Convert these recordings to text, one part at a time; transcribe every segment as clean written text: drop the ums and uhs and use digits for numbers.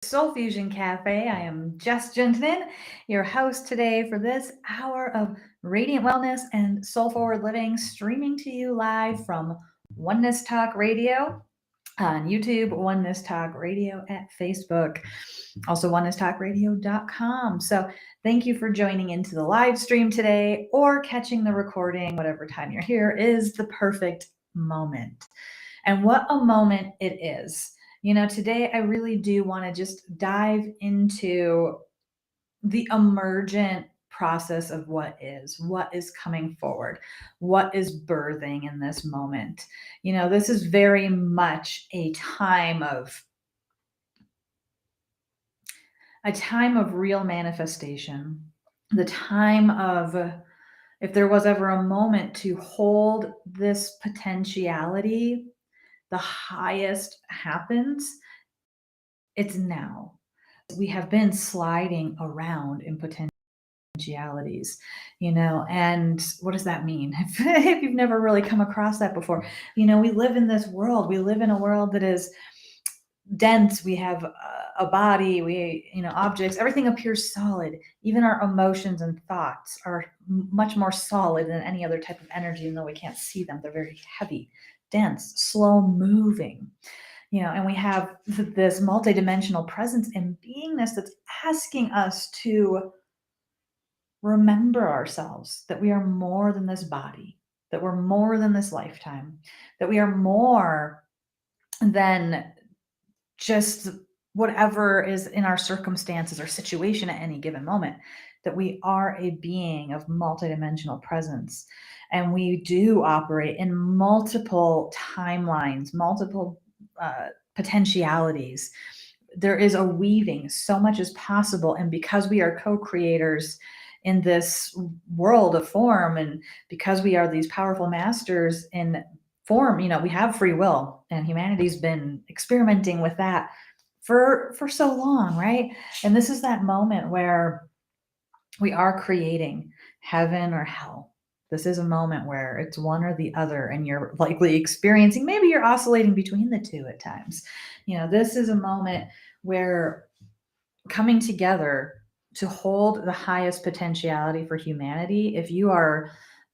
Soul Fusion Cafe. I am Jess Juntunen, your host today for this hour of radiant wellness and soul forward living, streaming to you live from Oneness Talk Radio on YouTube, Oneness Talk Radio at Facebook, also onenesstalkradio.com. So thank you for joining into the live stream today or catching the recording, whatever time you're here is the perfect moment. And what a moment it is. Today I really do want to just dive into the emergent process of what is coming forward, what is birthing in this moment. This is very much a time of real manifestation, the time of, if there was ever a moment to hold this potentiality, the highest happens, it's now. We have been sliding around in potentialities, and what does that mean? If you've never really come across that before, we live in this world. We live in a world that is dense. We have a body, objects, everything appears solid. Even our emotions and thoughts are much more solid than any other type of energy, even though we can't see them. They're very heavy, dense, slow moving. And we have this multidimensional presence and beingness that's asking us to remember ourselves, that we are more than this body, that we're more than this lifetime, that we are more than just whatever is in our circumstances or situation at any given moment, that we are a being of multidimensional presence. And we do operate in multiple timelines, multiple potentialities. There is a weaving, so much is possible. And because we are co-creators in this world of form, and because we are these powerful masters in form, we have free will, and humanity's been experimenting with that for so long, right? And this is that moment where we are creating heaven or hell. This is a moment where it's one or the other, and you're likely experiencing, maybe you're oscillating between the two at times. This is a moment where coming together to hold the highest potentiality for humanity. If you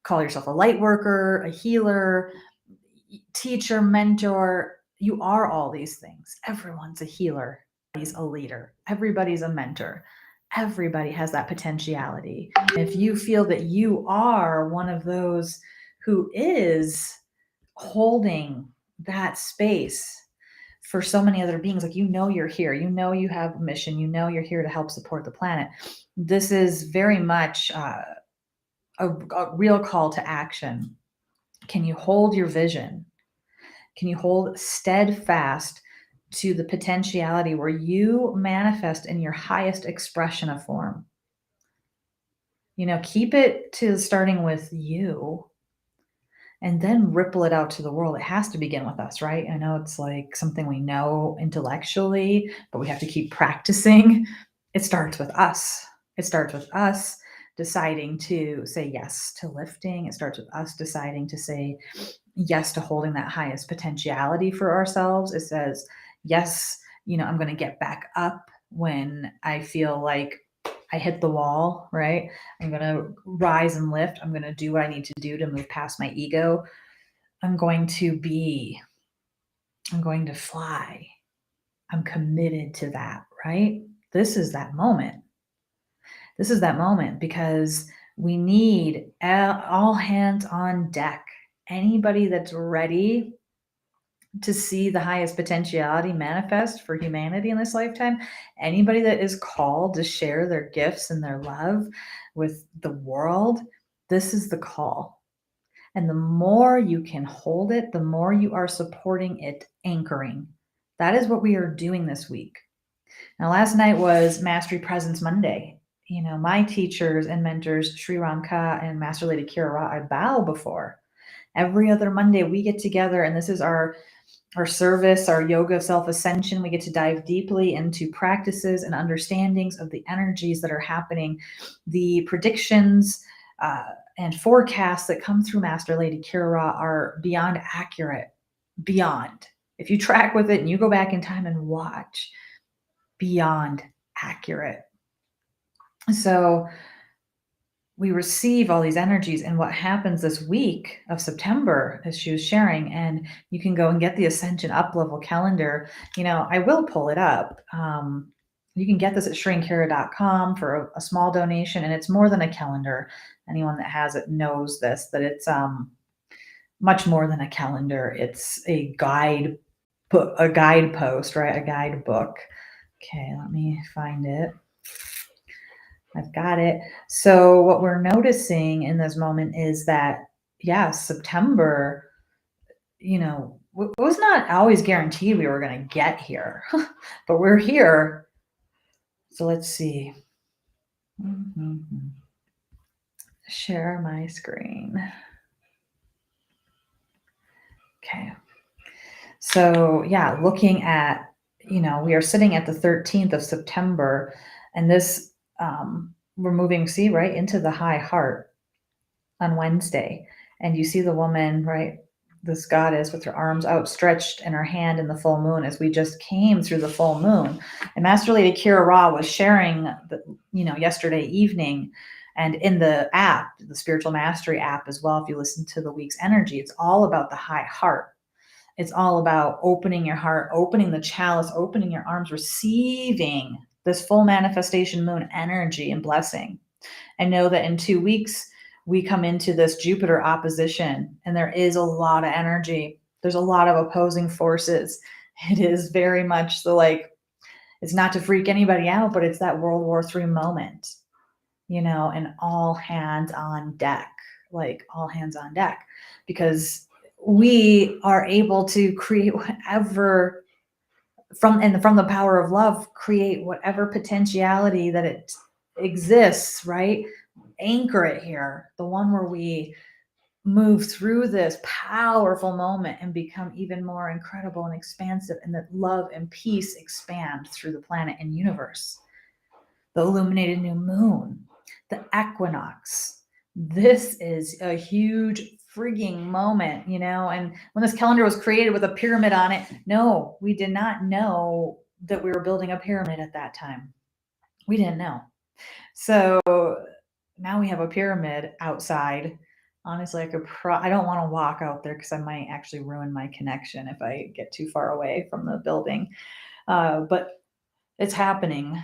call yourself a light worker, a healer, teacher, mentor, you are all these things. Everyone's a healer. Everybody's a leader. Everybody's a mentor. Everybody has that potentiality. If you feel that you are one of those who is holding that space for so many other beings, like, you're here, you have a mission, you're here to help support the planet. This is very much a real call to action. Can you hold your vision? Can you hold steadfast to the potentiality where you manifest in your highest expression of form? Keep it to starting with you, and then ripple it out to the world. It has to begin with us, right? I know it's like something we know intellectually, but we have to keep practicing. It starts with us. It starts with us deciding to say yes to lifting. It starts with us deciding to say yes to holding that highest potentiality for ourselves. It says, yes, I'm going to get back up when I feel like I hit the wall, right? I'm going to rise and lift. I'm going to do what I need to do to move past my ego. I'm going to fly. I'm committed to that, right? This is that moment. This is that moment because we need all hands on deck. Anybody that's ready to see the highest potentiality manifest for humanity in this lifetime, anybody that is called to share their gifts and their love with the world, this is the call. And the more you can hold it, the more you are supporting it, anchoring. That is what we are doing this week. Now, last night was Mastery Presence Monday. My teachers and mentors, Sri Ramka and Master Lady Kira Ra, I bow before. Every other Monday, we get together, and this is our service, our yoga of self-ascension. We get to dive deeply into practices and understandings of the energies that are happening, the predictions and forecasts that come through Master Lady Kira Ra are beyond accurate, beyond. If you track with it and you go back in time and watch, beyond accurate. So we receive all these energies, and what happens this week of September, as she was sharing, and you can go and get the Ascension Up Level calendar. I will pull it up. You can get this at shrinkera.com for a small donation, and it's more than a calendar. Anyone that has it knows this, that it's much more than a calendar. It's a guidepost, right? A guidebook. Okay, let me find it. I've got it. So what we're noticing in this moment is that, September, was not always guaranteed we were going to get here, but we're here. So let's see. Share my screen. Okay. So looking at, we are sitting at the 13th of September, and this, we're moving, right into the high heart on Wednesday. And you see the woman, right? This goddess with her arms outstretched and her hand in the full moon, as we just came through the full moon. And Master Lady Kira Ra was sharing, yesterday evening, and in the app, the Spiritual Mastery app as well, if you listen to the week's energy, it's all about the high heart. It's all about opening your heart, opening the chalice, opening your arms, receiving this full manifestation moon energy and blessing. And know that in 2 weeks, we come into this Jupiter opposition, and there is a lot of energy. There's a lot of opposing forces. It is very much it's not to freak anybody out, but it's that World War III moment, and all hands on deck, all hands on deck, because we are able to create whatever from the power of love, create whatever potentiality that it exists, right? Anchor it here, the one where we move through this powerful moment and become even more incredible and expansive, and that love and peace expand through the planet and universe. The illuminated new moon, the equinox. This is a huge frigging moment, and when this calendar was created with a pyramid on it, no, we did not know that we were building a pyramid at that time. We didn't know. So now we have a pyramid outside. Honestly, I don't want to walk out there because I might actually ruin my connection if I get too far away from the building. But it's happening.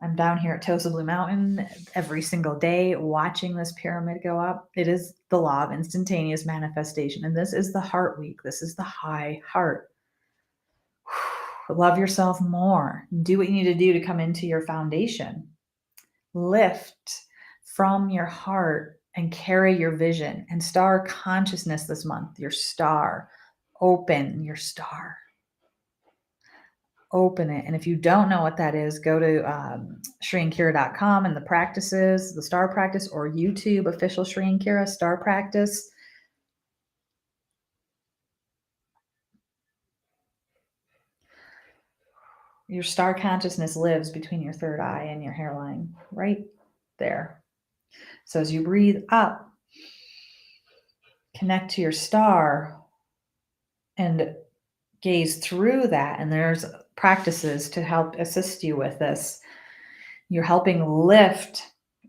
I'm down here at Tosa Blue Mountain every single day watching this pyramid go up. It is the law of instantaneous manifestation. And this is the heart week. This is the high heart. Love yourself more. Do what you need to do to come into your foundation. Lift from your heart and carry your vision and star consciousness this month. Your star. Open your star. Open it. And if you don't know what that is, go to shrinkera.com and the practices, the star practice, or YouTube official Shri and Kira star practice. Your star consciousness lives between your third eye and your hairline, right there. So as you breathe up, connect to your star and gaze through that. And there's practices to help assist you with this. You're helping lift,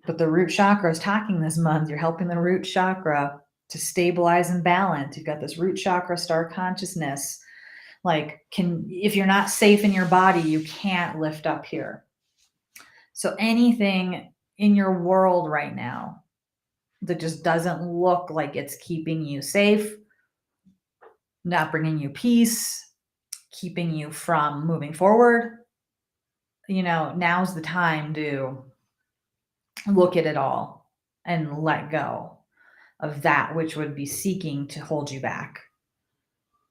but the root chakra is talking this month. You're helping the root chakra to stabilize and balance. You've got this root chakra star consciousness. If you're not safe in your body, you can't lift up here. So anything in your world right now that just doesn't look like it's keeping you safe, not bringing you peace, keeping you from moving forward, now's the time to look at it all and let go of that which would be seeking to hold you back.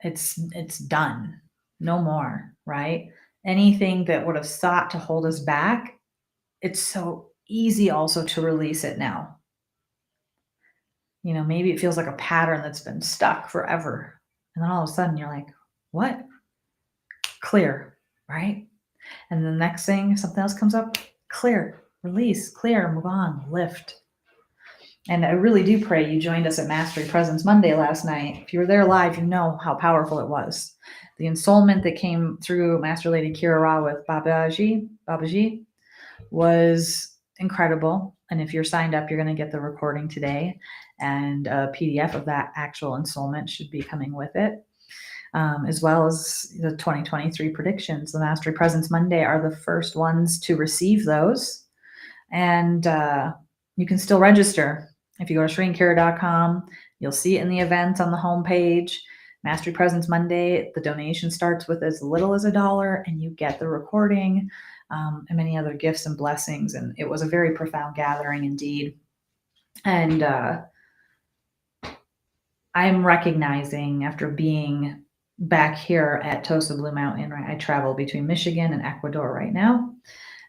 It's done. No more, right? Anything that would have sought to hold us back, it's so easy also to release it now. Maybe it feels like a pattern that's been stuck forever. And then all of a sudden you're like, what? Clear, right? And the next thing, something else comes up, clear, release, clear, move on, lift. And I really do pray you joined us at Mastery Presence Monday last night. If you were there live, you know how powerful it was. The ensoulment that came through Master Lady Kira Ra with Babaji was incredible. And if you're signed up, you're going to get the recording today. And a PDF of that actual ensoulment should be coming with it. As well as the 2023 predictions. The Mastery Presence Monday are the first ones to receive those. And you can still register. If you go to shrinkara.com, you'll see it in the events on the homepage. Mastery Presence Monday, the donation starts with as little as $1, and you get the recording and many other gifts and blessings. And it was a very profound gathering indeed. And I'm recognizing, after being back here at Tosa Blue Mountain, right? I travel between Michigan and Ecuador right now.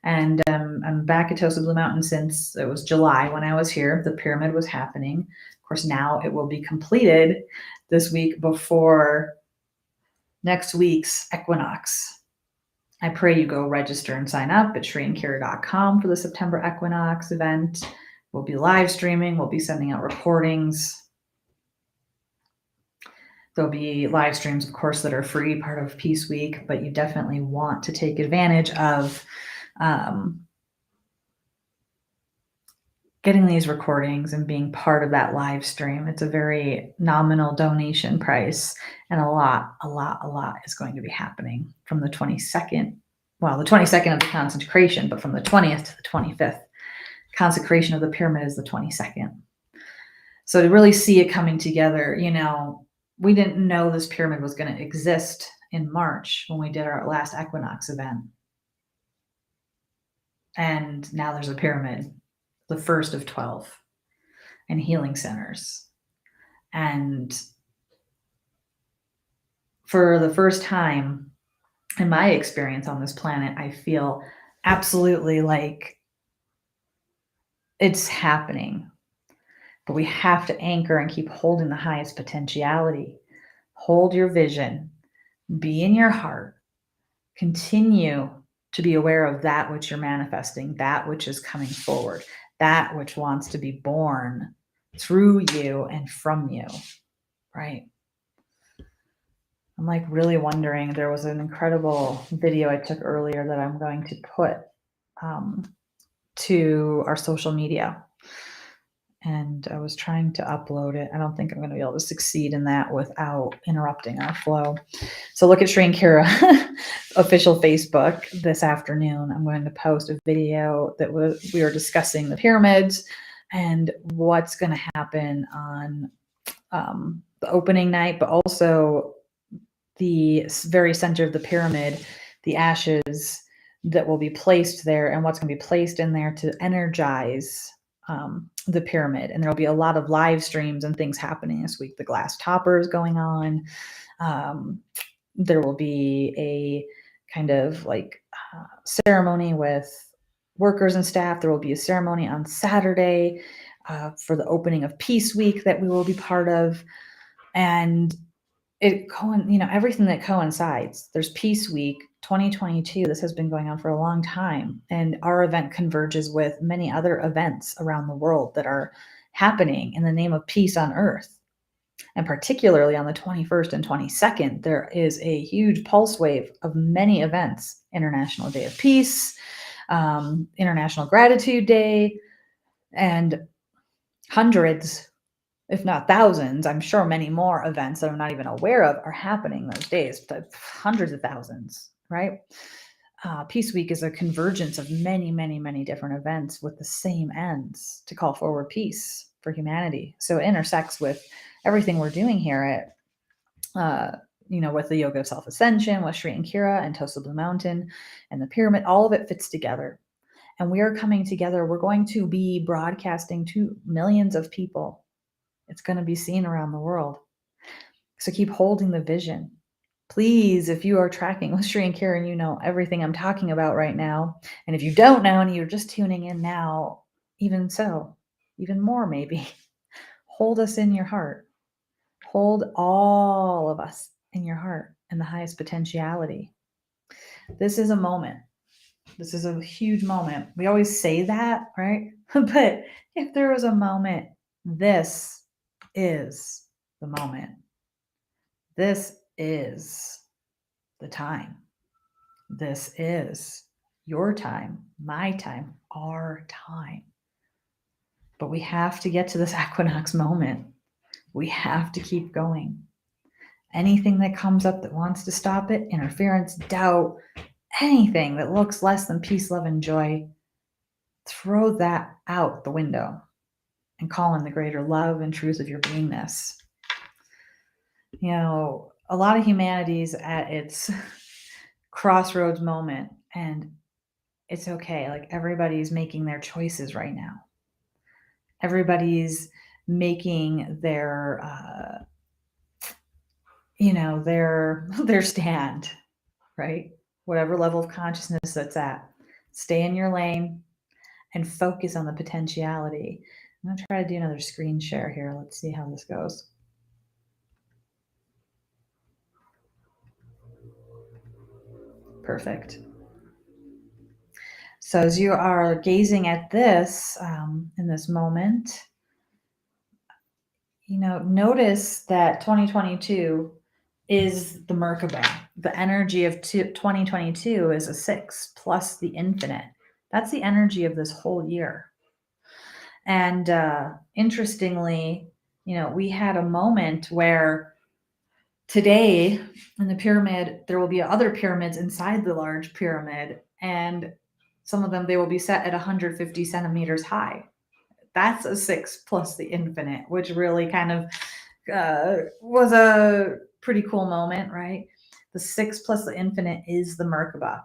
And I'm back at Tosa Blue Mountain since it was July when I was here. The pyramid was happening. Of course, now it will be completed this week before next week's equinox. I pray you go register and sign up at shrinkara.com for the September equinox event. We'll be live streaming. We'll be sending out recordings. There'll be live streams, of course, that are free, part of Peace Week, but you definitely want to take advantage of getting these recordings and being part of that live stream. It's a very nominal donation price, and a lot is going to be happening from the 22nd. Well, the 22nd of the consecration, but from the 20th to the 25th. Consecration of the pyramid is the 22nd. So to really see it coming together, we didn't know this pyramid was going to exist in March when we did our last equinox event. And now there's a pyramid, the first of 12, and healing centers. And for the first time in my experience on this planet, I feel absolutely like it's happening. But we have to anchor and keep holding the highest potentiality. Hold your vision. Be in your heart. Continue to be aware of that which you're manifesting, that which is coming forward, that which wants to be born through you and from you, right? I'm like really wondering, there was an incredible video I took earlier that I'm going to put to our social media. And I was trying to upload it. I don't think I'm going to be able to succeed in that without interrupting our flow. So look at Shrinkara official Facebook this afternoon. I'm going to post a video that we were discussing the pyramids and what's going to happen on the opening night, but also the very center of the pyramid, the ashes that will be placed there and what's going to be placed in there to energize the pyramid. And there'll be a lot of live streams and things happening this week. The glass topper is going on. There will be a kind of like ceremony with workers and staff. There will be a ceremony on Saturday for the opening of Peace Week that we will be part of. And everything that coincides. There's Peace Week 2022. This has been going on for a long time. And our event converges with many other events around the world that are happening in the name of peace on earth. And particularly on the 21st and 22nd, there is a huge pulse wave of many events. International Day of Peace, International Gratitude Day, and hundreds, if not thousands, I'm sure many more events that I'm not even aware of are happening those days, but hundreds of thousands, right? Peace Week is a convergence of many, many, many different events with the same ends to call forward peace for humanity. So it intersects with everything we're doing here at, with the Yoga of Self-Ascension, with Sri and Kira and Tosa Blue Mountain and the pyramid. All of it fits together. And we are coming together. We're going to be broadcasting to millions of people. It's going to be seen around the world. So keep holding the vision. Please, if you are tracking with Sri and Karen, you know everything I'm talking about right now. And if you don't know and you're just tuning in now, even so, even more maybe, hold us in your heart. Hold all of us in your heart and the highest potentiality. This is a moment. This is a huge moment. We always say that, right? But if there was a moment This is the moment. This is the time. This is your time, my time, our time. But we have to get to this equinox moment. We have to keep going. Anything that comes up that wants to stop it, interference, doubt, anything that looks less than peace, love, and joy, throw that out the window and call in the greater love and truth of your beingness. You know, a lot of humanity's at its crossroads moment, and it's okay. Like, everybody's making their choices right now. Everybody's making their their stand, right? Whatever level of consciousness that's at. Stay in your lane and focus on the potentiality. I'm going to try to do another screen share here. Let's see how this goes. Perfect. So as you are gazing at this in this moment, notice that 2022 is the Merkaba. The energy of 2022 is a 6 plus the infinite. That's the energy of this whole year. And interestingly, we had a moment where today in the pyramid, there will be other pyramids inside the large pyramid, and some of them, they will be set at 150 centimeters high. That's a 6 plus the infinite, which really kind of was a pretty cool moment, right? The 6 plus the infinite is the Merkaba.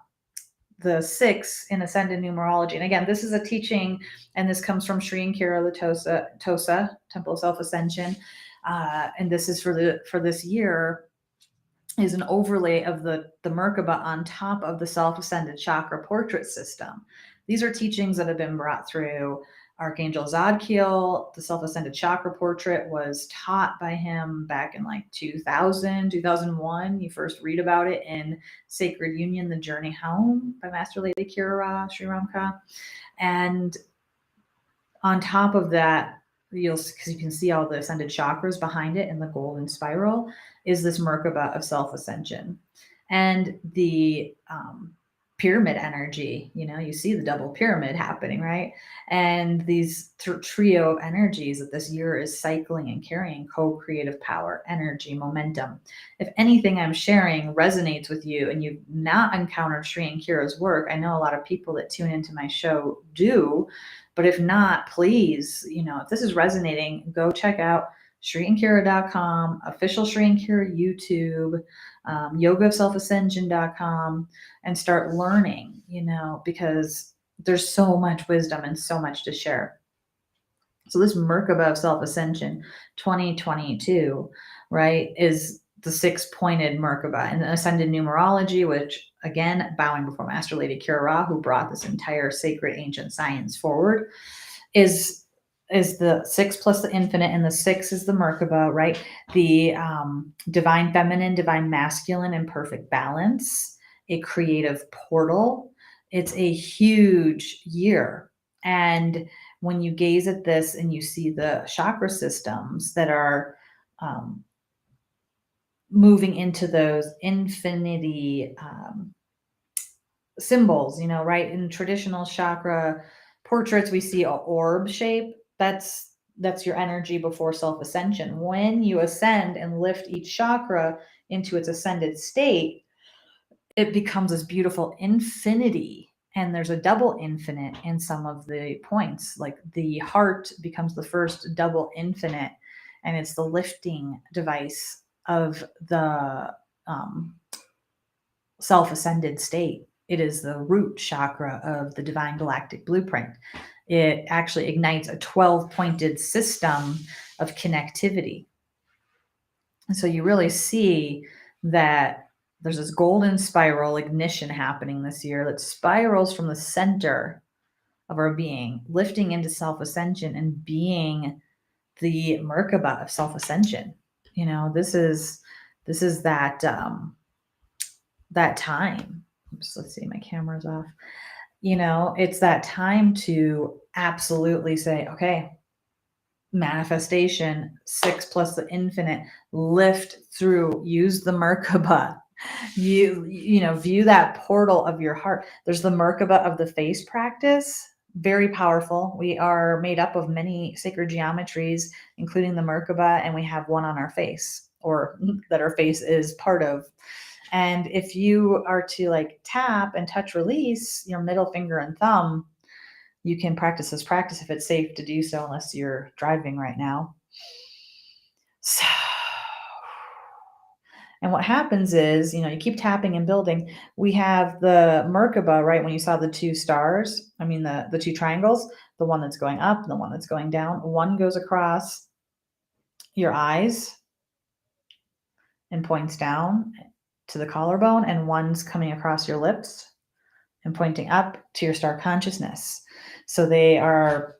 The 6 in ascended numerology. And again, this is a teaching, and this comes from Sri and Kira Tosa, Temple of Self-Ascension. And this is for this year, is an overlay of the Merkaba on top of the self-ascended chakra portrait system. These are teachings that have been brought through Archangel Zadkiel. The self-ascended chakra portrait was taught by him back in like 2000, 2001. You first read about it in Sacred Union, The Journey Home by Master Lady Kira Sri Ramka. And on top of that, because you can see all the ascended chakras behind it in the golden spiral, is this Merkaba of self-ascension. And the pyramid energy, you see the double pyramid happening, right? And these trio of energies that this year is cycling and carrying: co-creative power, energy, momentum. If anything I'm sharing resonates with you and you've not encountered Sri and Kira's work, I know a lot of people that tune into my show do, but if not, please, if this is resonating, go check out SriandKira.com, official Sri and Kira YouTube, yogaofselfascension.com, and start learning, because there's so much wisdom and so much to share. So this Merkaba of Self-Ascension 2022, right, is the 6-pointed Merkaba. And the ascended numerology, which, again, bowing before Master Lady Kira, who brought this entire sacred ancient science forward, is the 6 plus the infinite, and the 6 is the Merkaba, right? The divine feminine, divine masculine, and perfect balance, a creative portal. It's a huge year. And when you gaze at this and you see the chakra systems that are moving into those infinity symbols, right? In traditional chakra portraits, we see an orb shape. That's your energy before self-ascension. When you ascend and lift each chakra into its ascended state, it becomes this beautiful infinity. And there's a double infinite in some of the points. Like the heart becomes the first double infinite, and it's the lifting device of the self-ascended state. It is the root chakra of the divine galactic blueprint. It actually ignites a 12-pointed system of connectivity. And so you really see that there's this golden spiral ignition happening this year that spirals from the center of our being, lifting into self-ascension and being the Merkaba of self-ascension. This is that that time. Oops, let's see, my camera's off. It's that time to absolutely say, okay, manifestation, 6 plus the infinite, lift through, use the Merkaba. View that portal of your heart. There's the Merkaba of the face practice, very powerful. We are made up of many sacred geometries, including the Merkaba, and we have one on our face, or that our face is part of. And if you are to like tap and touch release your middle finger and thumb, you can practice this practice if it's safe to do so, unless you're driving right now. So, and what happens is, you keep tapping and building. We have the Merkaba, right? When you saw the two stars, the two triangles, the one that's going up, the one that's going down. One goes across your eyes and points down to the collarbone, and one's coming across your lips and pointing up to your star consciousness. So they are,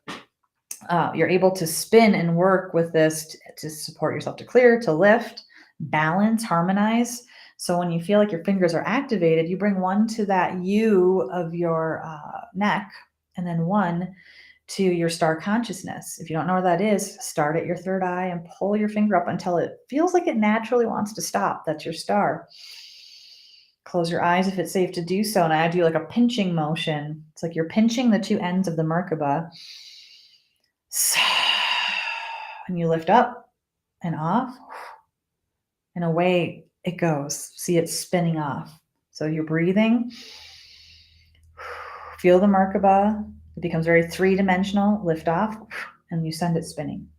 you're able to spin and work with this to support yourself, to clear, to lift, balance, harmonize. So when you feel like your fingers are activated, you bring one to that U of your neck, and then one to your star consciousness. If you don't know where that is, start at your third eye and pull your finger up until it feels like it naturally wants to stop. That's your star. Close your eyes if it's safe to do so. And I do like a pinching motion. It's like you're pinching the two ends of the Merkaba. And you lift up and off, and away it goes. See it spinning off. So you're breathing. Feel the Merkaba. It becomes very three-dimensional. Lift off, and you send it spinning.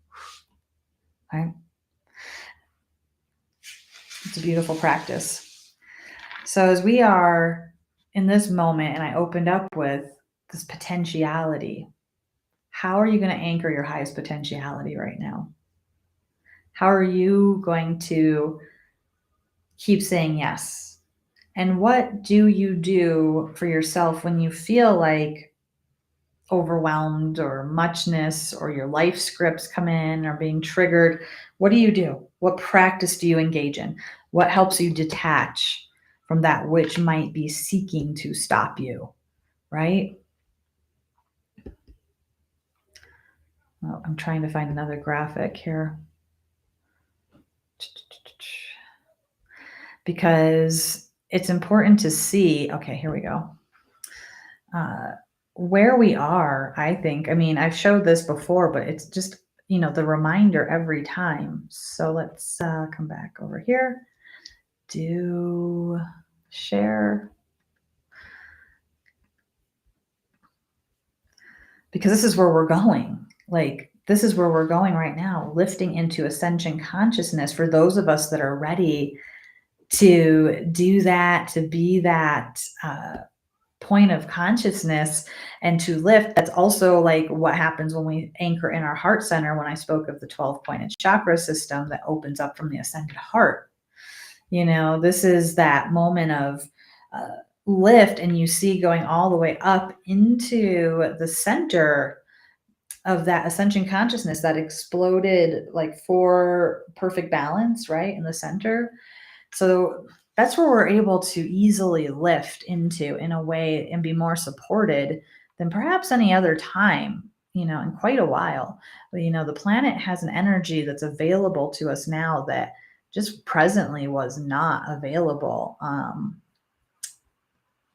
Right? It's a beautiful practice. So as we are in this moment, and I opened up with this potentiality, how are you going to anchor your highest potentiality right now? How are you going to keep saying yes? And what do you do for yourself when you feel like overwhelmed or muchness, or your life scripts come in or being triggered? What do you do? What practice do you engage in? What helps you detach from that which might be seeking to stop you, right? Oh, I'm trying to find another graphic here. Because it's important to see, okay, here we go. Where we are, I think, I've showed this before, but it's just, the reminder every time. So let's come back over here, do share. Because this is where we're going. This is where we're going right now, lifting into Ascension Consciousness for those of us that are ready to do that, to be that point of consciousness and to lift. That's also like what happens when we anchor in our heart center, when I spoke of the 12-pointed chakra system that opens up from the ascended heart. This is that moment of lift, and you see going all the way up into the center of that Ascension Consciousness, that exploded like 4 perfect balance, right, in the center. So that's where we're able to easily lift into in a way and be more supported than perhaps any other time, in quite a while. But, the planet has an energy that's available to us now that just presently was not available,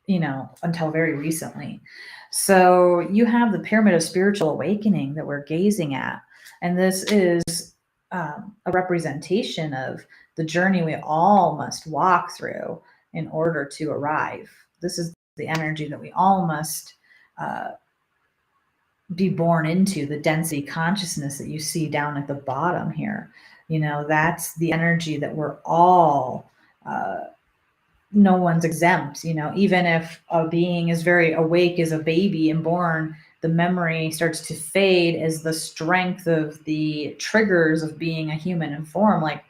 until very recently. So you have the pyramid of spiritual awakening that we're gazing at. And this is a representation of the journey we all must walk through in order to arrive. This is the energy that we all must be born into, the density consciousness that you see down at the bottom here. That's the energy that we're all no one's exempt. Even if a being is very awake as a baby and born, the memory starts to fade as the strength of the triggers of being a human in form. Like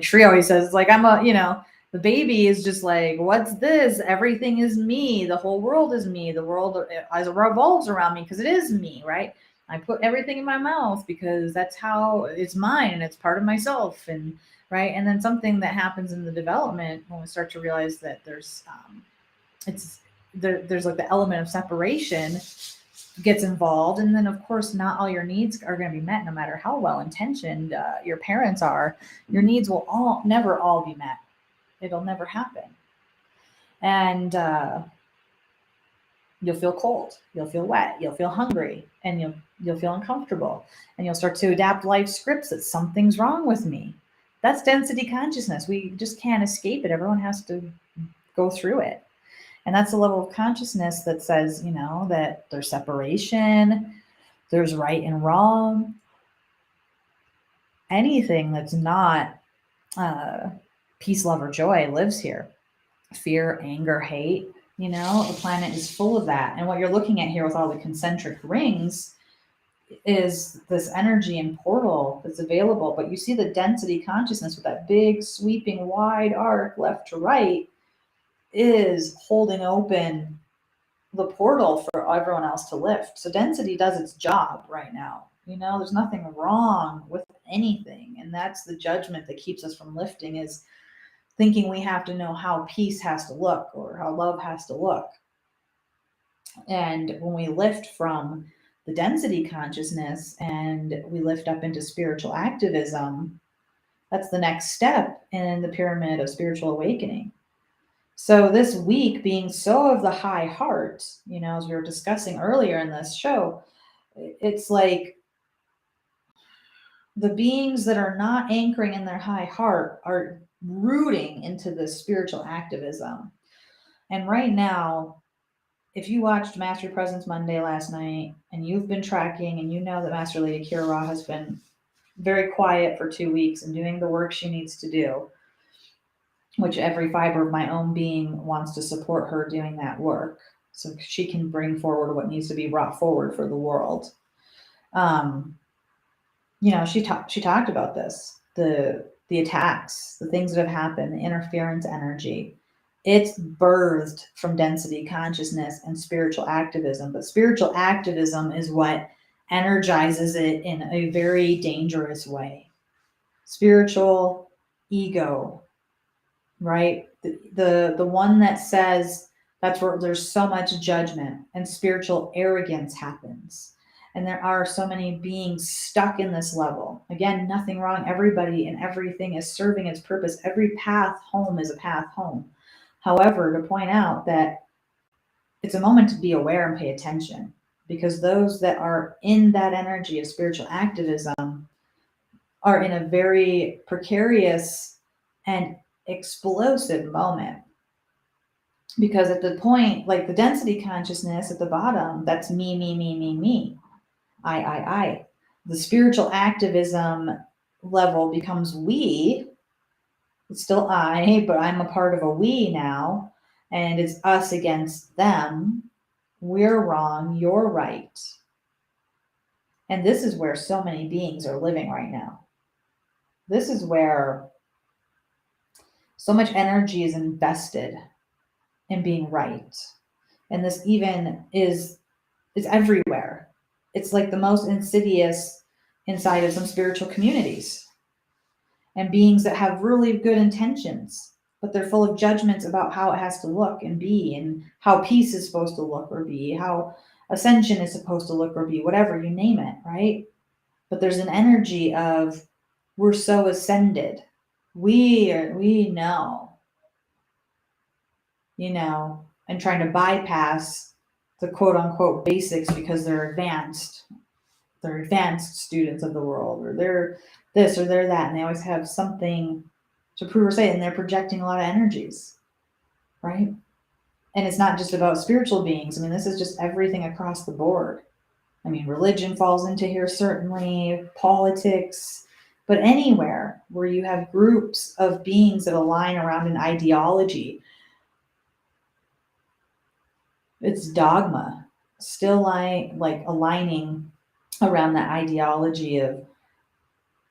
Shri always says, like, the baby is just like, what's this? Everything is me. The whole world is me. The world revolves around me because it is me, right? I put everything in my mouth because that's how it's mine and it's part of myself. And right. And then something that happens in the development when we start to realize that there's like the element of separation. gets involved. And then, of course, not all your needs are going to be met, no matter how well intentioned your parents are. Your needs will never all be met. It'll never happen. And you'll feel cold, you'll feel wet, you'll feel hungry, and you'll feel uncomfortable, and you'll start to adapt life scripts that something's wrong with me. That's density consciousness. We just can't escape it. Everyone has to go through it. And that's a level of consciousness that says, that there's separation, there's right and wrong. Anything that's not peace, love, or joy lives here. Fear, anger, hate, the planet is full of that. And what you're looking at here with all the concentric rings is this energy and portal that's available. But you see the density consciousness with that big sweeping wide arc left to right is holding open the portal for everyone else to lift. So density does its job right now. There's nothing wrong with anything. And that's the judgment that keeps us from lifting, is thinking we have to know how peace has to look or how love has to look. And when we lift from the density consciousness and we lift up into spiritual activism, that's the next step in the pyramid of spiritual awakening. So this week being so of the high heart, as we were discussing earlier in this show, it's like the beings that are not anchoring in their high heart are rooting into this spiritual activism. And right now, if you watched Master Presence Monday last night and you've been tracking, and you know that Master Lady Kira Ra has been very quiet for 2 weeks and doing the work she needs to do, which every fiber of my own being wants to support her doing that work so she can bring forward what needs to be brought forward for the world. She talked about this, the attacks, the things that have happened, the interference energy. It's birthed from density consciousness and spiritual activism. But spiritual activism is what energizes it in a very dangerous way. Spiritual ego, right? The one that says that's where there's so much judgment, and spiritual arrogance happens. And there are so many beings stuck in this level. Again, nothing wrong. Everybody and everything is serving its purpose. Every path home is a path home. However, to point out that it's a moment to be aware and pay attention, because those that are in that energy of spiritual activism are in a very precarious and explosive moment. Because at the point, like the density consciousness at the bottom, that's me, me, me, me, me. I. The spiritual activism level becomes we. It's still I, but I'm a part of a we now, and it's us against them. We're wrong, you're right. And this is where so many beings are living right now. This is where so much energy is invested in being right. And this even is everywhere. It's like the most insidious inside of some spiritual communities, and beings that have really good intentions, but they're full of judgments about how it has to look and be, and how peace is supposed to look or be, how ascension is supposed to look or be, whatever, you name it, right? But there's an energy of, we're so ascended. We know, and trying to bypass the quote unquote basics because they're advanced. They're advanced students of the world, or they're this or they're that, and they always have something to prove or say, and they're projecting a lot of energies, right? And it's not just about spiritual beings. I mean, this is just everything across the board. I mean, religion falls into here, certainly, politics, but anywhere where you have groups of beings that align around an ideology, it's dogma, still like aligning around that ideology of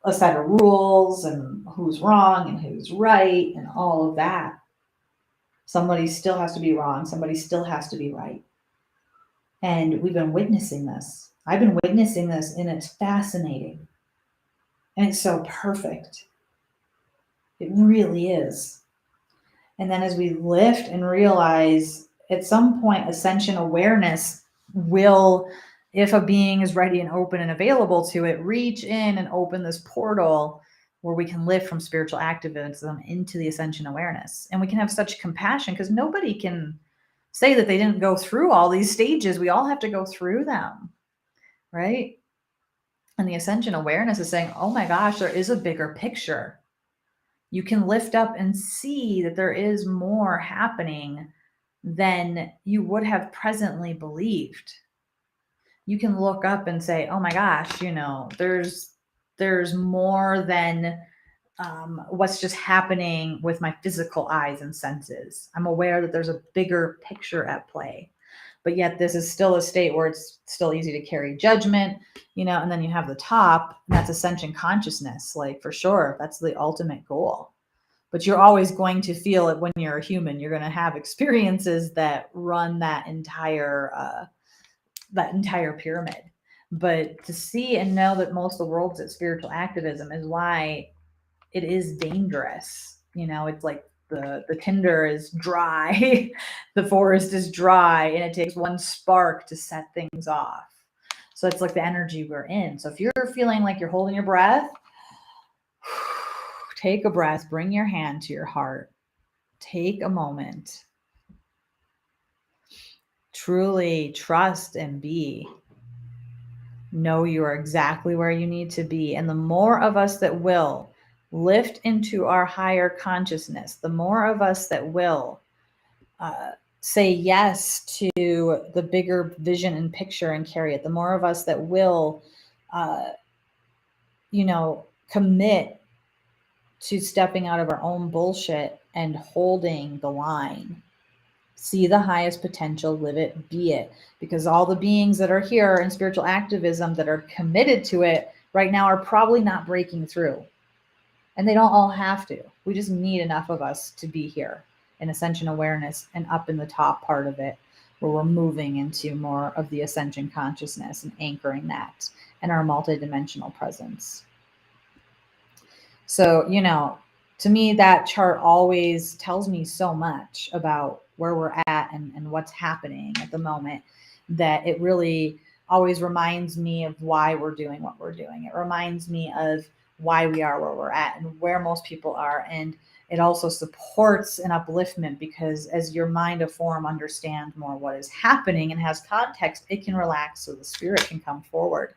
a set of rules and who's wrong and who's right and all of that. Somebody still has to be wrong. Somebody still has to be right. And we've been witnessing this. I've been witnessing this, and it's fascinating. And it's so perfect. It really is. And then as we lift and realize, at some point, ascension awareness will if a being is ready and open and available to it, reach in and open this portal where we can lift from spiritual activism into the ascension awareness. And we can have such compassion, because nobody can say that they didn't go through all these stages. We all have to go through them, right? And the ascension awareness is saying, oh my gosh, there is a bigger picture. You can lift up and see that there is more happening than you would have presently believed. You can look up and say, oh my gosh, there's more than what's just happening with my physical eyes and senses. I'm aware that there's a bigger picture at play. But yet this is still a state where it's still easy to carry judgment, and then you have the top, and that's ascension consciousness. Like, for sure, that's the ultimate goal. But you're always going to feel it when you're a human. You're going to have experiences that run that entire pyramid. But to see and know that most of the world's at spiritual activism is why it is dangerous. It's like the tinder is dry, the forest is dry, and it takes one spark to set things off. So it's like the energy we're in. So if you're feeling like you're holding your breath, take a breath, bring your hand to your heart, take a moment, truly trust and be. Know you are exactly where you need to be. And the more of us that will lift into our higher consciousness, the more of us that will say yes to the bigger vision and picture and carry it, the more of us that will, commit to stepping out of our own bullshit and holding the line. See the highest potential, live it, be it. Because all the beings that are here in spiritual activism that are committed to it right now are probably not breaking through. And they don't all have to. We just need enough of us to be here in ascension awareness and up in the top part of it, where we're moving into more of the ascension consciousness and anchoring that and our multidimensional presence. So, to me, that chart always tells me so much about where we're at and what's happening at the moment, that it really always reminds me of why we're doing what we're doing. It reminds me of why we are where we're at and where most people are. And it also supports an upliftment, because as your mind of form understands more what is happening and has context, it can relax so the spirit can come forward.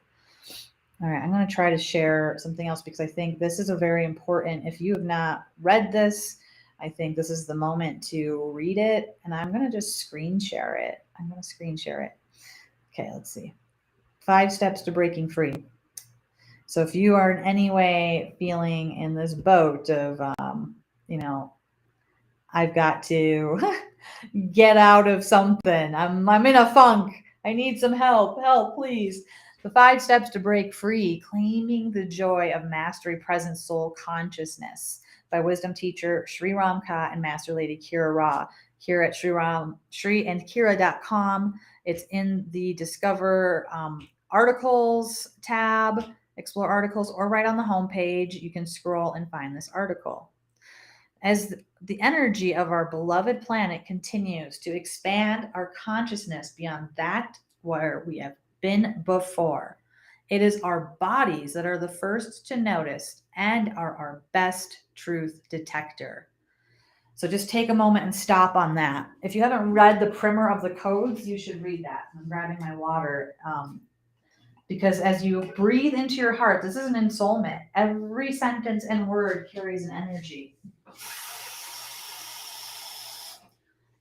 All right, I'm going to try to share something else, because I think this is a very important, if you have not read this, I think this is the moment to read it. And I'm going to just screen share it. Okay, let's see. 5 steps to breaking free. So if you are in any way feeling in this boat of, I've got to get out of something. I'm in a funk. I need some help. Help, please. The 5 steps to break free, claiming the joy of mastery, present soul consciousness, by wisdom teacher Sri Ramka and Master Lady Kira Ra, here at shriandkira.com. It's in the Discover articles tab, explore articles, or right on the homepage. You can scroll and find this article. As the energy of our beloved planet continues to expand our consciousness beyond that where we have been before, it is our bodies that are the first to notice and are our best truth detector. So just take a moment and stop on that. If you haven't read the primer of the codes, you should read that. I'm grabbing my water. Because as you breathe into your heart, this is an ensoulment. Every sentence and word carries an energy.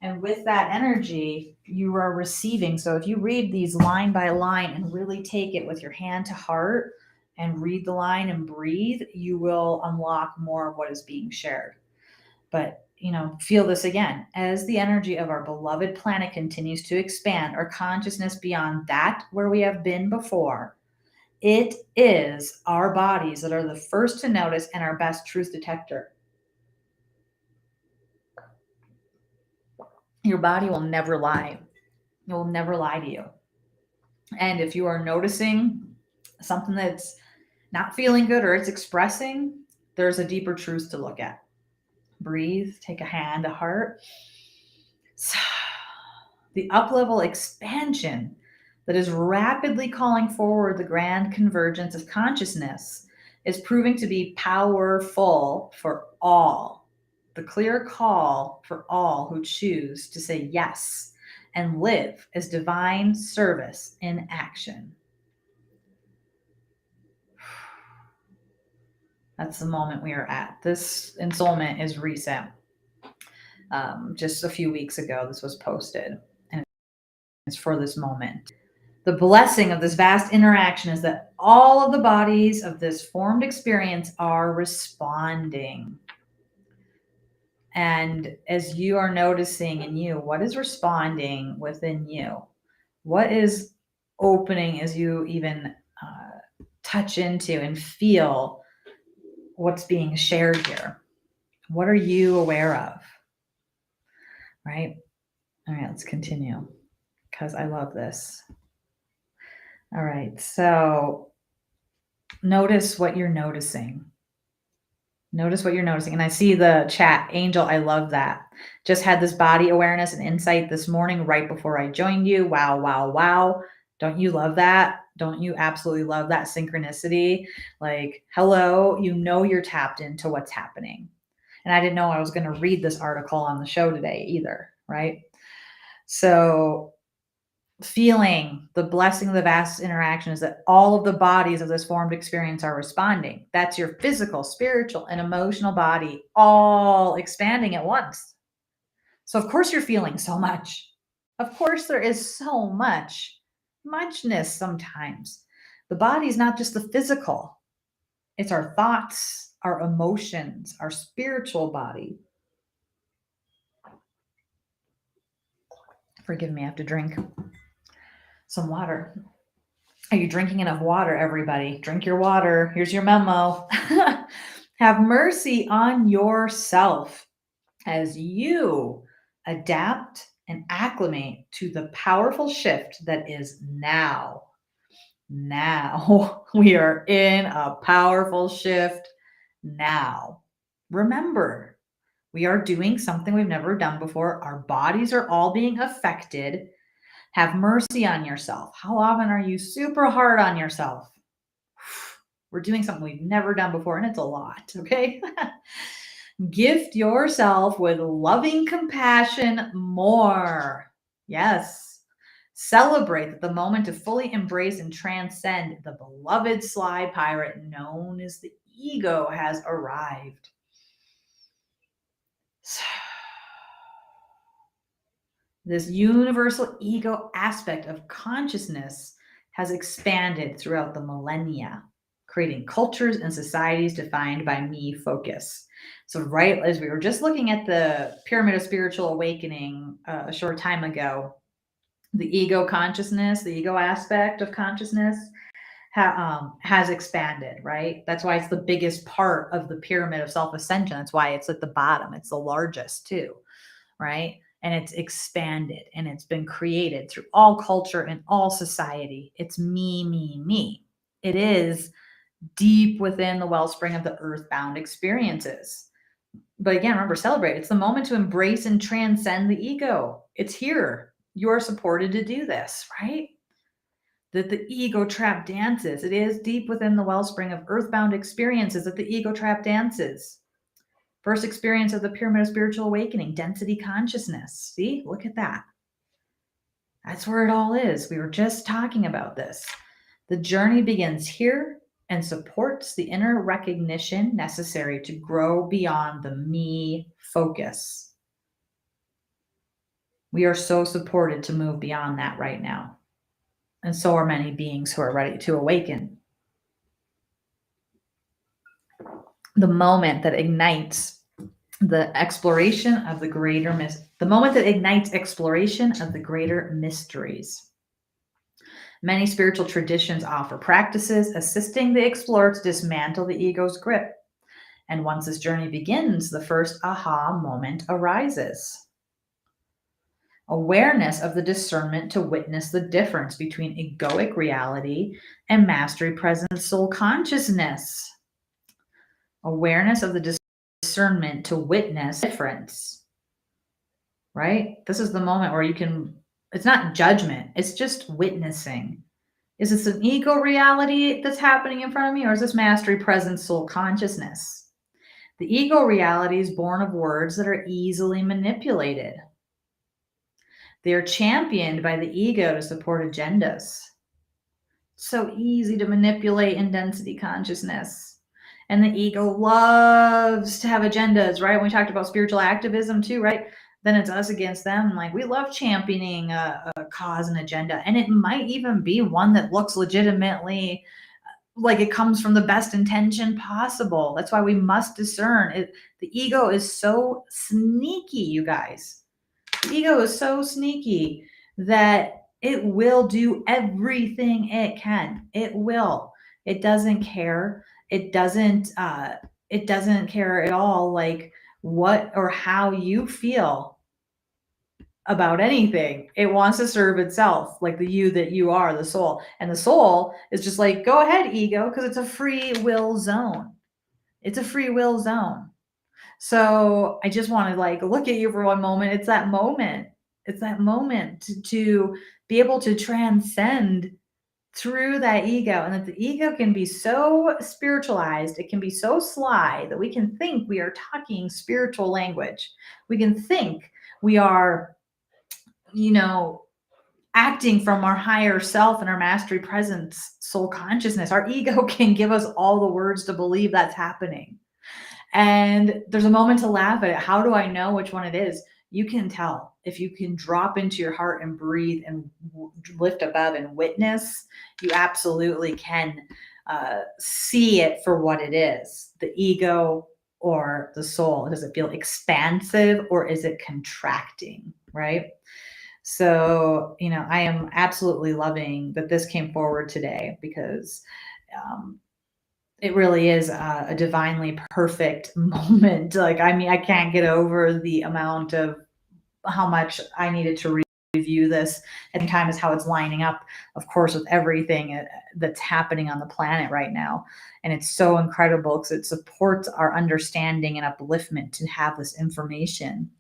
And with that energy, you are receiving. So if you read these line by line and really take it with your hand to heart and read the line and breathe, you will unlock more of what is being shared. But, feel this again. As the energy of our beloved planet continues to expand our consciousness beyond that where we have been before, it is our bodies that are the first to notice and our best truth detector. Your body will never lie. It will never lie to you. And if you are noticing something that's not feeling good or it's expressing, there's a deeper truth to look at. Breathe, take a hand, a heart. The up-level expansion that is rapidly calling forward the grand convergence of consciousness is proving to be powerful for all. The clear call for all who choose to say yes and live as divine service in action. That's the moment we are at. This ensoulment is recent. Just a few weeks ago, this was posted, and it's for this moment. The blessing of this vast interaction is that all of the bodies of this formed experience are responding. And as you are noticing in you, what is responding within you? What is opening as you even touch into and feel what's being shared here? What are you aware of? Right? All right, let's continue because I love this. All right, so notice what you're noticing. Notice what you're noticing. And I see the chat. Angel, I love that. Just had this body awareness and insight this morning right before I joined you. Wow, wow, wow. Don't you love that? Don't you absolutely love that synchronicity? Like, hello, you know you're tapped into what's happening. And I didn't know I was going to read this article on the show today either, right? So feeling the blessing of the vast interaction is that all of the bodies of this formed experience are responding. That's your physical, spiritual, and emotional body all expanding at once. So, of course, you're feeling so much. Of course, there is so muchness sometimes. The body is not just the physical, it's our thoughts, our emotions, our spiritual body. Forgive me, I have to drink some water. Are you drinking enough water, everybody? Drink your water. Here's your memo. Have mercy on yourself as you adapt and acclimate to the powerful shift that is now. Now we are in a powerful shift now. Remember, we are doing something we've never done before. Our bodies are all being affected. Have mercy on yourself. How often are you super hard on yourself? We're doing something we've never done before, and it's a lot, okay? Gift yourself with loving compassion more. Yes. Celebrate that the moment to fully embrace and transcend the beloved sly pirate known as the ego has arrived. This universal ego aspect of consciousness has expanded throughout the millennia, creating cultures and societies defined by me focus. So, right as we were just looking at the pyramid of spiritual awakening a short time ago, the ego consciousness, the ego aspect of consciousness has expanded, right? That's why it's the biggest part of the pyramid of self-ascension. That's why it's at the bottom. It's the largest too, right? And it's expanded and it's been created through all culture and all society. It's me, me, me. It is deep within the wellspring of the earthbound experiences. But again, remember, celebrate. It's the moment to embrace and transcend the ego. It's here. You are supported to do this, right? That the ego trap dances. It is deep within the wellspring of earthbound experiences that the ego trap dances. First experience of the pyramid of spiritual awakening, density consciousness. See, look at that. That's where it all is. We were just talking about this. The journey begins here and supports the inner recognition necessary to grow beyond the me focus. We are so supported to move beyond that right now. And so are many beings who are ready to awaken. The moment that ignites the exploration of the greater the moment that ignites exploration of the greater mysteries. Many spiritual traditions offer practices assisting the explorer to dismantle the ego's grip. And once this journey begins, the first aha moment arises. Awareness of the discernment to witness the difference between egoic reality and mastery present soul consciousness. Awareness of the discernment to witness difference, right? This is the moment where you can It's not judgment. It's just witnessing. Is this an ego reality that's happening in front of me, or is this mastery, presence, soul consciousness? The ego reality is born of words that are easily manipulated. They are championed by the ego to support agendas. So easy to manipulate in density consciousness. And the ego loves to have agendas, right? When we talked about spiritual activism too, right? Then it's us against them. Like, we love championing a cause and agenda. And it might even be one that looks legitimately like it comes from the best intention possible. That's why we must discern it. The ego is so sneaky, you guys. The ego is so sneaky that it will do everything it can. It will. It doesn't care. It doesn't care at all, like, what or how you feel about anything. It wants to serve itself, like the you that you are, the soul. And the soul is just like, go ahead, ego, because it's a free will zone. It's a free will zone. So I just want to, like, look at you for one moment. It's that moment. It's that moment to be able to transcend through that ego. And that the ego can be so spiritualized, it can be so sly that we can think we are talking spiritual language. We can think we are, acting from our higher self and our mastery, presence, soul consciousness. Our ego can give us all the words to believe that's happening. And there's a moment to laugh at it. How do I know which one it is? You can tell if you can drop into your heart and breathe and lift above and witness. You absolutely can see it for what it is, the ego or the soul. Does it feel expansive or is it contracting, right? So, I am absolutely loving that this came forward today, because it really is a divinely perfect moment. Like, I mean, I can't get over the amount of how much I needed to review this at the time, is how it's lining up, of course, with everything that's happening on the planet right now. And it's so incredible because it supports our understanding and upliftment to have this information.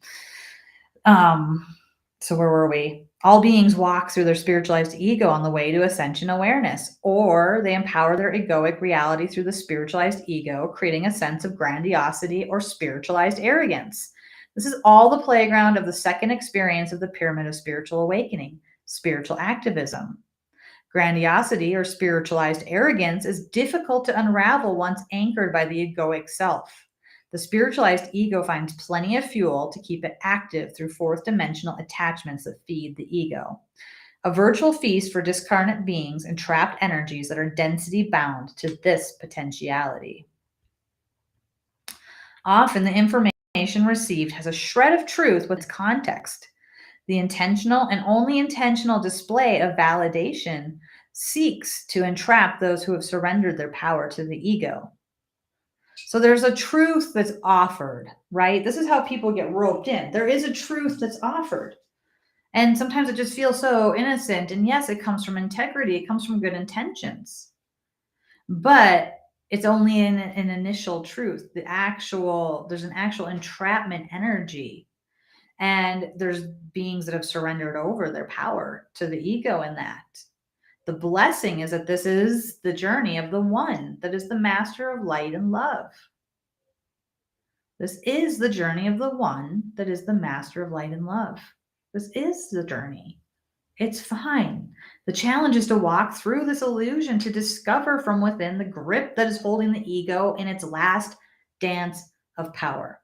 So where were we? All beings walk through their spiritualized ego on the way to ascension awareness, or they empower their egoic reality through the spiritualized ego, creating a sense of grandiosity or spiritualized arrogance. This is all the playground of the second experience of the pyramid of spiritual awakening, spiritual activism. Grandiosity or spiritualized arrogance is difficult to unravel once anchored by the egoic self. The spiritualized ego finds plenty of fuel to keep it active through fourth dimensional attachments that feed the ego. A virtual feast for discarnate beings and trapped energies that are density bound to this potentiality. Often the information received has a shred of truth with its context. The intentional and only intentional display of validation seeks to entrap those who have surrendered their power to the ego. So there's a truth that's offered, right? This is how people get roped in. There is a truth that's offered. And sometimes it just feels so innocent. And yes, it comes from integrity, it comes from good intentions. But it's only an initial truth. There's an actual entrapment energy. And there's beings that have surrendered over their power to the ego in that. The blessing is that this is the journey of the one that is the master of light and love. This is the journey of the one that is the master of light and love. This is the journey. It's fine. The challenge is to walk through this illusion to discover from within the grip that is holding the ego in its last dance of power.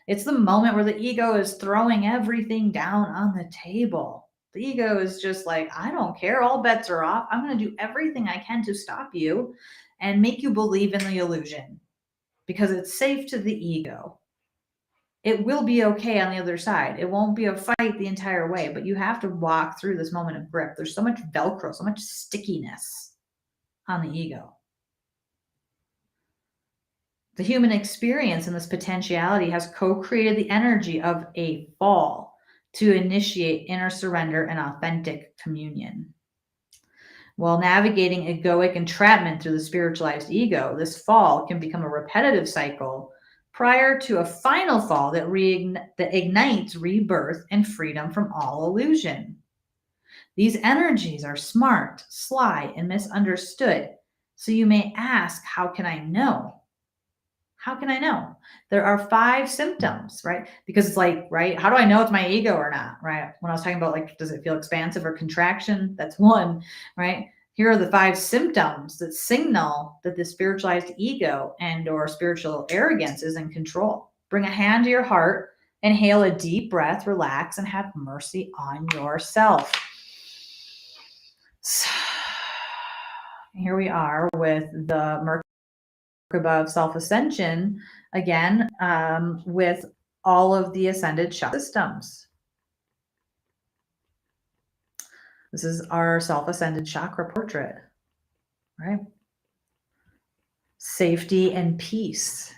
It's the moment where the ego is throwing everything down on the table. The ego is just like, I don't care. All bets are off. I'm going to do everything I can to stop you and make you believe in the illusion because it's safe to the ego. It will be okay on the other side. It won't be a fight the entire way, but you have to walk through this moment of grip. There's so much Velcro, so much stickiness on the ego. The human experience in this potentiality has co-created the energy of a fall to initiate inner surrender and authentic communion. While navigating egoic entrapment through the spiritualized ego, this fall can become a repetitive cycle prior to a final fall that ignites rebirth and freedom from all illusion. These energies are smart, sly, and misunderstood. So you may ask, how can I know? How can I know? There are 5 symptoms, right? Because it's like, right? How do I know it's my ego or not, right? When I was talking about like, does it feel expansive or contraction? That's one, right? Here are the 5 symptoms that signal that the spiritualized ego and or spiritual arrogance is in control. Bring a hand to your heart, inhale a deep breath, relax, and have mercy on yourself. So, here we are with the Merkaba Self-Ascension again, with all of the ascended chakra systems. This is our self-ascended chakra portrait, right? Safety and peace,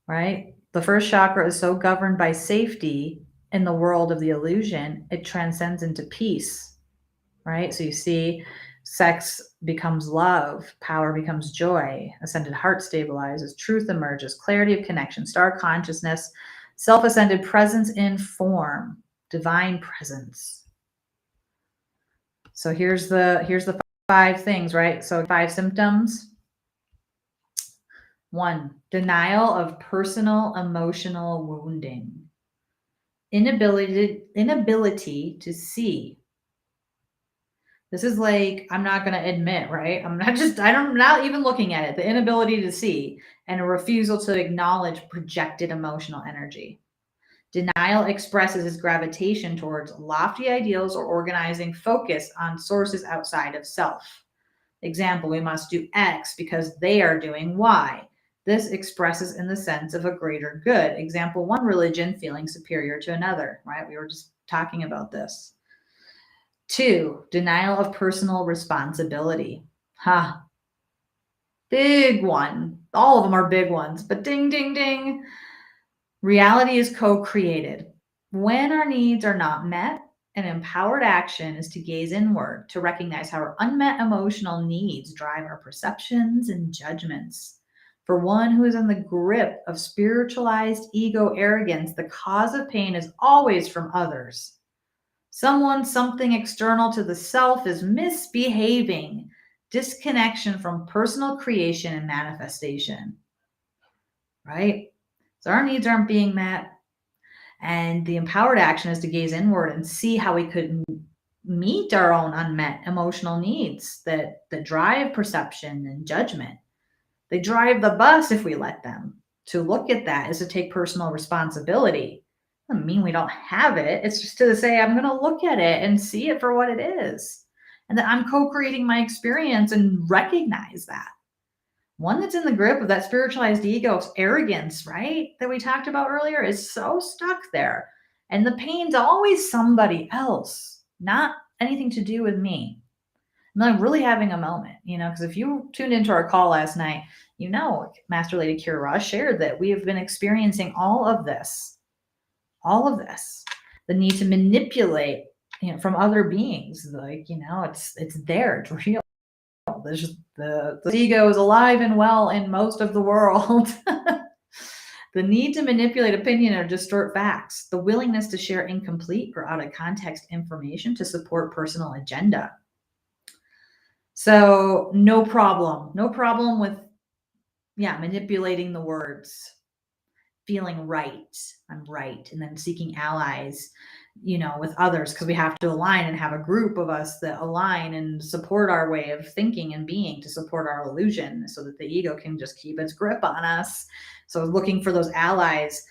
right? The first chakra is so governed by safety in the world of the illusion, it transcends into peace, right? So you see, sex becomes love, power becomes joy, ascended heart stabilizes, truth emerges, clarity of connection, star consciousness, self-ascended presence in form, divine presence. So here's the 5 things, right? So 5 symptoms. 1, denial of personal emotional wounding. Inability to see. This is like, I'm not going to admit, right? I'm not even looking at it. The inability to see and a refusal to acknowledge projected emotional energy. Denial expresses his gravitation towards lofty ideals or organizing focus on sources outside of self. Example, we must do X because they are doing Y. This expresses in the sense of a greater good. Example, one religion feeling superior to another, right? We were just talking about this. 2, denial of personal responsibility. Big one. All of them are big ones, but ding, ding, ding. Reality is co-created. When our needs are not met, an empowered action is to gaze inward, to recognize how our unmet emotional needs drive our perceptions and judgments. For one who is in the grip of spiritualized ego arrogance, the cause of pain is always from others. Something external to the self is misbehaving, disconnection from personal creation and manifestation, right? So our needs aren't being met. And the empowered action is to gaze inward and see how we could meet our own unmet emotional needs that drive perception and judgment. They drive the bus if we let them. To look at that is to take personal responsibility. Doesn't mean we don't have it. It's just to say, I'm going to look at it and see it for what it is. And that I'm co-creating my experience and recognize that. One that's in the grip of that spiritualized ego arrogance, right? That we talked about earlier is so stuck there. And the pain's always somebody else, not anything to do with me. I'm really having a moment, because if you tuned into our call last night, Master Lady Kira shared that we have been experiencing all of this, the need to manipulate, from other beings. Like, it's there, it's real. The ego is alive and well in most of the world. The need to manipulate opinion or distort facts, the willingness to share incomplete or out of context information to support personal agenda. So no problem with, manipulating the words, feeling right, I'm right, and then seeking allies, with others, because we have to align and have a group of us that align and support our way of thinking and being to support our illusion so that the ego can just keep its grip on us. So looking for those allies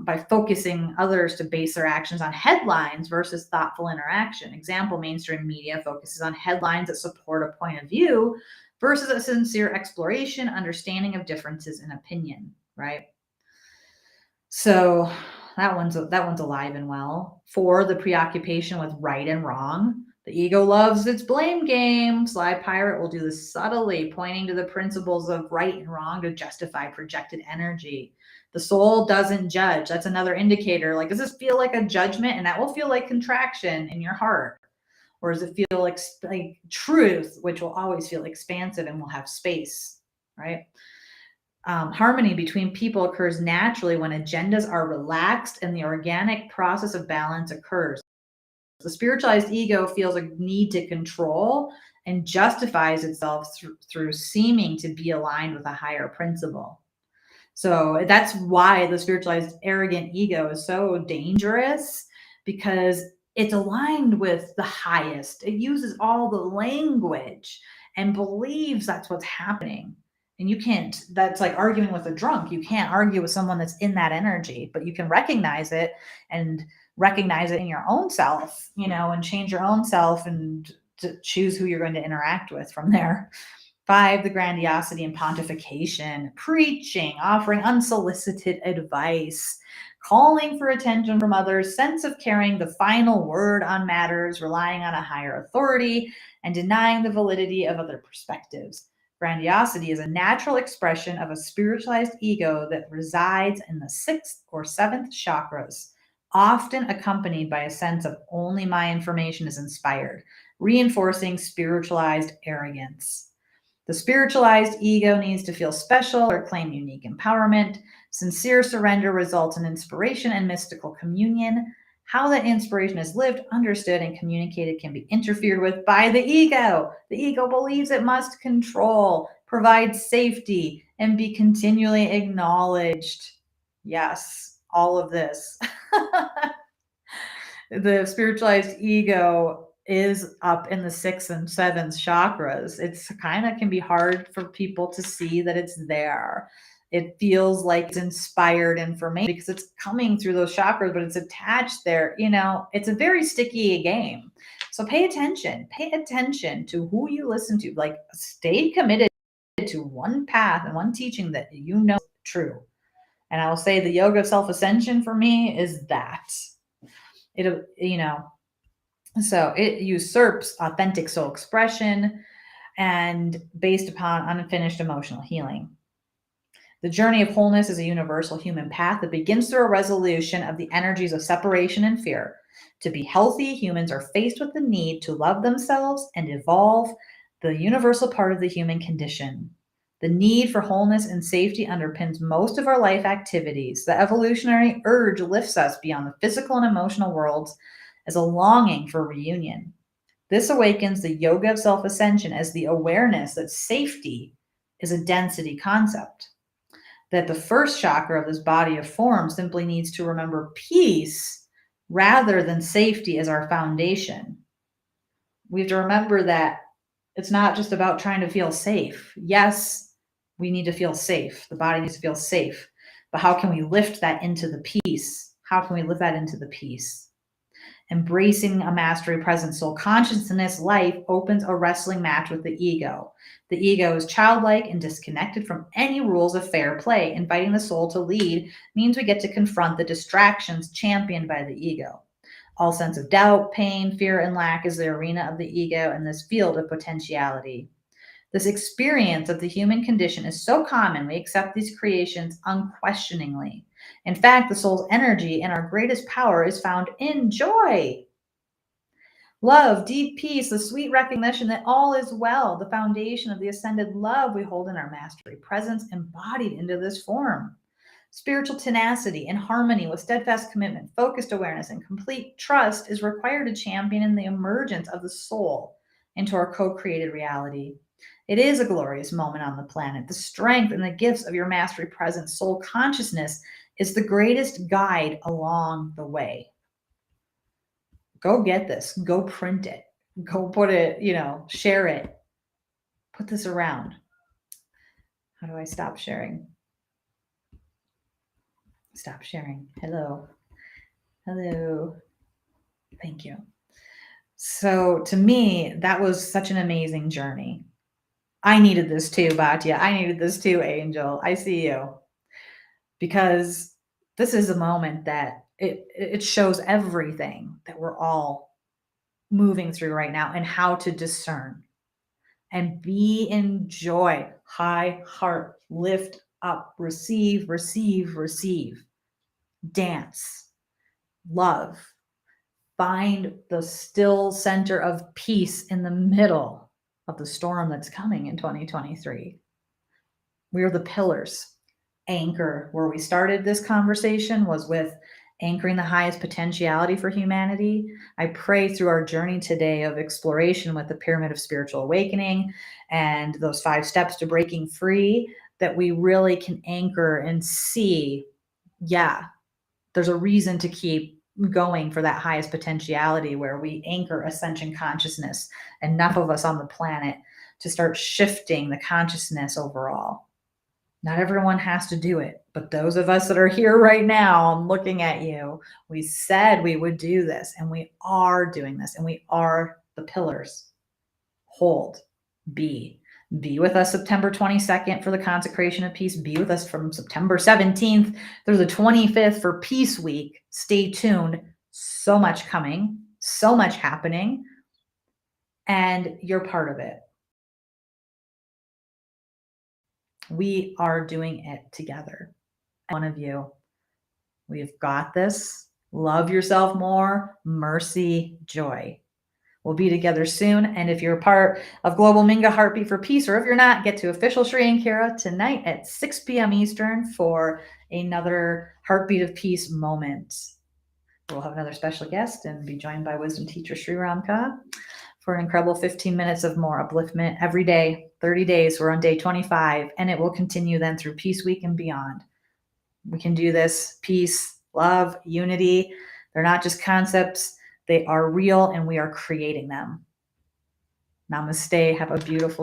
by focusing others to base their actions on headlines versus thoughtful interaction. Example, mainstream media focuses on headlines that support a point of view versus a sincere exploration, understanding of differences in opinion, right? So that one's alive and well. 4, the preoccupation with right and wrong. The ego loves its blame game. Sly Pirate will do this subtly, pointing to the principles of right and wrong to justify projected energy. The soul doesn't judge. That's another indicator. Like, does this feel like a judgment? And that will feel like contraction in your heart. Or does it feel like truth, which will always feel expansive and will have space, right? Harmony between people occurs naturally when agendas are relaxed and the organic process of balance occurs. The spiritualized ego feels a need to control and justifies itself through seeming to be aligned with a higher principle. So that's why the spiritualized arrogant ego is so dangerous, because it's aligned with the highest. It uses all the language and believes that's what's happening. And you can't, that's like arguing with a drunk. You can't argue with someone that's in that energy, but you can recognize it and recognize it in your own self, and change your own self and to choose who you're going to interact with from there. 5, the grandiosity and pontification, preaching, offering unsolicited advice, calling for attention from others, sense of carrying the final word on matters, relying on a higher authority, and denying the validity of other perspectives. Grandiosity is a natural expression of a spiritualized ego that resides in the 6th or 7th chakras, often accompanied by a sense of only my information is inspired, reinforcing spiritualized arrogance. The spiritualized ego needs to feel special or claim unique empowerment. Sincere surrender results in inspiration and mystical communion. How that inspiration is lived, understood, and communicated can be interfered with by the ego. The ego believes it must control, provide safety, and be continually acknowledged. Yes, all of this. The spiritualized ego is up in the 6th and 7th chakras. It's kind of can be hard for people to see that it's there. It feels like it's inspired information because it's coming through those chakras, but it's attached there. It's a very sticky game. So pay attention. Pay attention to who you listen to. Like, stay committed to one path and one teaching that is true. And I will say the yoga of self-ascension for me is that. So it usurps authentic soul expression and based upon unfinished emotional healing. The journey of wholeness is a universal human path that begins through a resolution of the energies of separation and fear. To be healthy, humans are faced with the need to love themselves and evolve, the universal part of the human condition. The need for wholeness and safety underpins most of our life activities. The evolutionary urge lifts us beyond the physical and emotional worlds as a longing for reunion. This awakens the yoga of self-ascension as the awareness that safety is a density concept, that the first chakra of this body of form simply needs to remember peace rather than safety as our foundation. We have to remember that it's not just about trying to feel safe. Yes, we need to feel safe. The body needs to feel safe. But how can we lift that into the peace? How can we lift that into the peace? Embracing a mastery present soul consciousness life opens a wrestling match with the ego. The ego is childlike and disconnected from any rules of fair play. Inviting the soul to lead means we get to confront the distractions championed by the ego. All sense of doubt, pain, fear, and lack is the arena of the ego in this field of potentiality. This experience of the human condition is so common, we accept these creations unquestioningly. In fact, the soul's energy and our greatest power is found in joy. Love, deep peace, the sweet recognition that all is well, the foundation of the ascended love we hold in our mastery presence embodied into this form. Spiritual tenacity and harmony with steadfast commitment, focused awareness, and complete trust is required to champion in the emergence of the soul into our co-created reality. It is a glorious moment on the planet. The strength and the gifts of your mastery present soul consciousness is the greatest guide along the way. Go get this. Go print it. Go put it, share it. Put this around. How do I stop sharing? Stop sharing. Hello. Hello. Thank you. So to me, that was such an amazing journey. I needed this too, Batya. I needed this too, Angel. I see you. Because this is a moment that it shows everything that we're all moving through right now and how to discern and be in joy, high heart, lift up, receive, receive, receive, dance, love, find the still center of peace in the middle of the storm that's coming in 2023. We are the pillars. Anchor, where we started this conversation, was with anchoring the highest potentiality for humanity. I pray through our journey today of exploration with the Pyramid of Spiritual Awakening and those 5 steps to breaking free, that we really can anchor and see, yeah, there's a reason to keep going for that highest potentiality, where we anchor Ascension Consciousness, enough of us on the planet to start shifting the consciousness overall. Not everyone has to do it, but those of us that are here right now, I'm looking at you, we said we would do this, and we are doing this, and we are the pillars. Hold, be. Be with us September 22nd for the consecration of peace. Be with us from September 17th through the 25th for Peace Week. Stay tuned. So much coming, so much happening, and you're part of it. We are doing it together. One of you. We've got this. Love yourself more. Mercy, joy. We'll be together soon. And if you're a part of Global Minga Heartbeat for Peace, or if you're not, get to Official Shri and Kira tonight at 6 p.m. Eastern for another Heartbeat of Peace moment. We'll have another special guest and be joined by wisdom teacher Sri Ramka for an incredible 15 minutes of more upliftment every day, 30 days. We're on day 25, and it will continue then through Peace Week and beyond. We can do this. Peace, love, unity. They're not just concepts. They are real, and we are creating them. Namaste. Have a beautiful